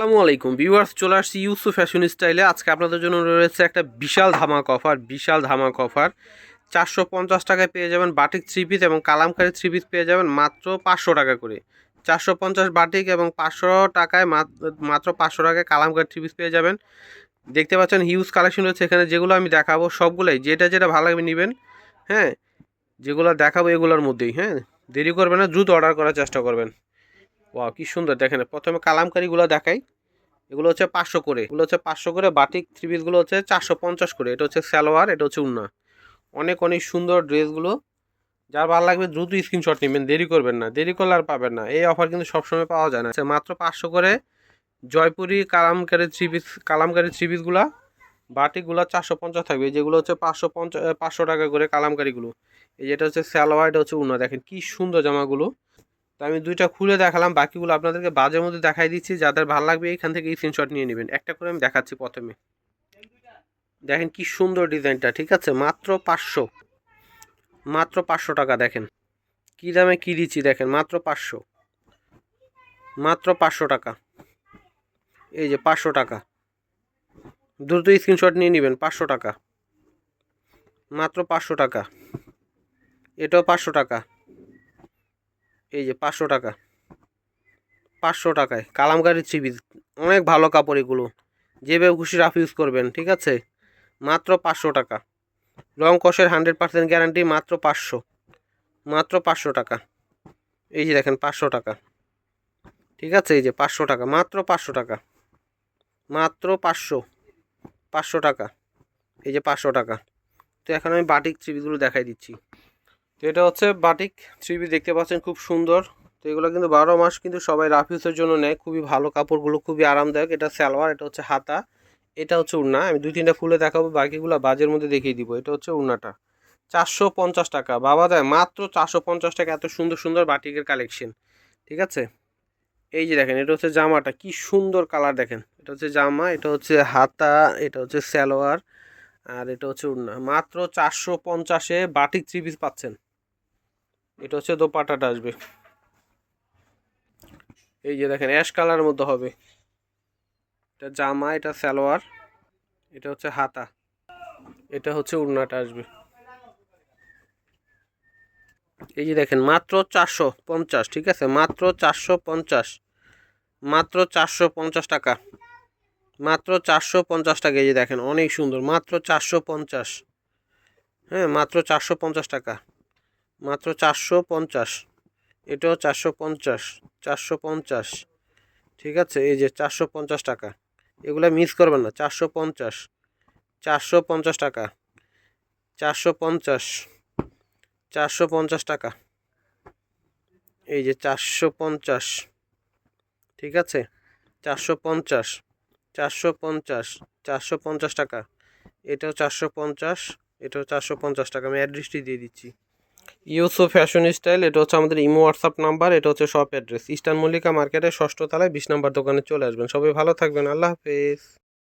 আসসালামু আলাইকুম ভিউয়ার্স, চলে আসছি ইউসুফ ফ্যাশন স্টাইলে। আজকে আপনাদের জন্য রয়েছে একটা বিশাল ধামাক অফার। 450 টাকায় পেয়ে যাবেন বাটিক থ্রি পিস এবং কালামকারী থ্রি পিস পেয়ে যাবেন মাত্র 500 টাকা করে। 450 বাটিক এবং 500 টাকায় মাত্র 500 টাকায় কালামকারী থ্রি পিস পেয়ে যাবেন। দেখতে পাচ্ছেন হিউজ কালেকশন রয়েছে এখানে, যেগুলো আমি দেখাবো সবগুলোই, যেটা ভালো লাগবে নেবেন। হ্যাঁ, যেগুলো দেখাবো এগুলোর মধ্যেই। হ্যাঁ, দেরি করবেন না, দ্রুত অর্ডার করার চেষ্টা করবেন। ওয়াও, কি সুন্দর দেখেন। প্রথমে কালামকারীগুলো দেখাই। এগুলো হচ্ছে 500 করে, এগুলো হচ্ছে 500 করে। বাটিক থ্রি পিসগুলো হচ্ছে 450 করে। এটা হচ্ছে সালোয়ার, এটা হচ্ছে উন্না। অনেক অনেক সুন্দর ড্রেসগুলো। যার ভালো লাগবে দ্রুত স্ক্রিনশট নেবেন, দেরি করবেন না, দেরি করলে আর পাবেন না। এই অফার কিন্তু সবসময় পাওয়া যায় না। মাত্র 500 করে জয়পুরি কালামকারী থ্রি পিসগুলা। বাটিকগুলো 450 থাকবে, যেগুলো হচ্ছে 500 টাকা করে কালামকারীগুলো। এই যেটা হচ্ছে সালোয়ার, এটা হচ্ছে উন্না। দেখেন কি সুন্দর জামাগুলো। তো আমি দুইটা খুলে দেখালাম, বাকিগুলো আপনাদেরকে বাজের মধ্যে দেখাই দিচ্ছি। যাদের ভালো লাগবে এখান থেকে স্ক্রিনশট নিয়ে নেবেন। একটা করে আমি দেখাচ্ছি। প্রথমে দেখেন কি সুন্দর ডিজাইনটা, ঠিক আছে। মাত্র 500 টাকা। দেখেন কি দামে কি দিচ্ছি, দেখেন মাত্র 500 টাকা। এই যে 500 টাকা, দ্রুত স্ক্রিনশট নিয়ে নেবেন। 500 টাকা, মাত্র 500 টাকা। এটাও 500 টাকা। এই যে 500 টাকা, 500 টাকায় কালামকারী থ্রি পিস। অনেক ভালো কাপড় এগুলো, যেভাবে খুশি রাফ ইউজ করবেন, ঠিক আছে। মাত্র 500 টাকা। রং কষের 100% গ্যারান্টি। মাত্র 500 টাকা। এই যে দেখেন 500 টাকা, ঠিক আছে। এই যে 500 টাকা, মাত্র 500 টাকা। মাত্র 500 টাকা। এই যে 500 টাকা। তো এখন আমি বাটিক থ্রি পিসগুলো দেখাই দিচ্ছি। তো এটা হচ্ছে বাটিক থ্রি পিস, দেখতে পাচ্ছেন খুব সুন্দর। তো এগুলো কিন্তু 12 মাস কিন্তু সবাই রাফ ইউজের জন্য নেয়। খুবই ভালো কাপড়গুলো, খুবই আরামদায়ক। এটা সালোয়ার, এটা হচ্ছে হাতা, এটা হচ্ছে উন্না। আমি 2-3টা খুলে দেখাবো, বাকিগুলো বাজের মধ্যে দেখিয়ে দিব। এটা হচ্ছে উন্নাটা। 450 টাকা বাবা যায়, মাত্র 450 টাকা। এত সুন্দর সুন্দর বাটিকের কালেকশন, ঠিক আছে। এই যে দেখেন, এটা হচ্ছে জামাটা, কি সুন্দর কালার। দেখেন এটা হচ্ছে জামা, এটা হচ্ছে হাতা, এটা হচ্ছে সালোয়ার, আর এটা হচ্ছে উন্না। মাত্র 450-এ বাটিক থ্রি পিস পাচ্ছেন। এটা হচ্ছে দোপাট্টাটা আসবে। এই যে দেখেন অ্যাশ কালারের মধ্যে হবে। এটা জামা, এটা সালোয়ার, এটা হচ্ছে হাতা, এটা হচ্ছে উন্নাটা আসবে। এই যে দেখেন মাত্র 450, ঠিক আছে। মাত্র 450, মাত্র 450 টাকা। মাত্র 450 টাকা। এই যে দেখেন অনেক সুন্দর, মাত্র 450। হ্যাঁ, মাত্র 450 টাকা। মাত্র 450। এটাও 450, 450, ঠিক আছে। এই যে 450 টাকা। এগুলো মিস করবেন না। 450, 450 টাকা। 450, 450 টাকা। এই যে 450, ঠিক আছে। 450, 450, 450 টাকা। এটাও 450, এটাও 450 টাকা। আমি অ্যাড্রেসটি দিয়ে দিচ্ছি। ইউসুফ ফ্যাশন স্টাইল, এটা হচ্ছে আমাদের ইমো হোয়াটসঅ্যাপ নাম্বার। এটা হচ্ছে শপ অ্যাড্রেস, ইস্টার্ন মল্লিকা মার্কেটের 6ষ্ঠ তলায় 20 নম্বর দোকানে চলে আসবেন। সবাই ভালো থাকবেন, আল্লাহ হাফেজ।